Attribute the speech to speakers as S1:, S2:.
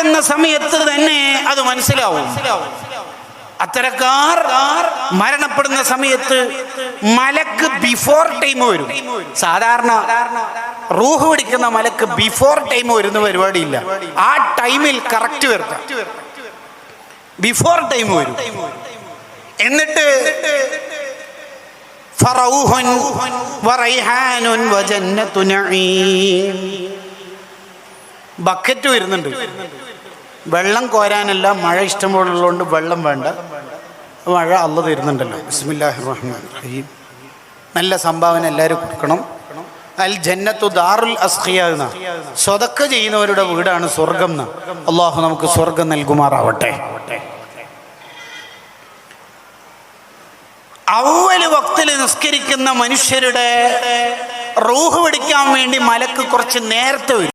S1: മരണപ്പെടുന്ന സമയത്ത് തന്നെ അത് മനസ്സിലാവും. അത്തരക്കാർ മരണപ്പെടുന്ന സമയത്ത് മലക്ക് ബിഫോർ ടൈം വരും. സാധാരണ റൂഹ് പിടിക്കുന്ന മലക്ക് ബിഫോർ ടൈം വരുന്ന പരിപാടിയില്ല. ആ ടൈമിൽ കറക്റ്റ് വരുത്താം. ബിഫോർ ടൈം വരും. എന്നിട്ട് ഫറൗഹുൻ വറൈഹാനുൻ വജന്നത്തു നഈം, ബക്കറ്റ് വരുന്നുണ്ട്. വെള്ളം കോരാനല്ല, മഴ ഇഷ്ടമുള്ളതുകൊണ്ട് വെള്ളം വേണ്ട, മഴ അള്ളാഹ് തരുന്നുണ്ടല്ലോ. ബിസ്മില്ലാഹിർ റഹ്മാനിർ റഹീം. നല്ല സംഭാവന എല്ലാവരും കൊടുക്കണം. അൽ ജന്നത്തു ദാറുൽ അസ്ഖിയ എന്ന സ്വതക്ക ചെയ്യുന്നവരുടെ വീടാണ് സ്വർഗം എന്ന്. അള്ളാഹു നമുക്ക് സ്വർഗം നൽകുമാറാവട്ടെ. അവ്വൽ വക്തിൽ നിസ്കരിക്കുന്ന മനുഷ്യരുടെ റൂഹ് പിടിക്കാൻ വേണ്ടി മലക്ക് കുറച്ച് നേരത്തെ വരും.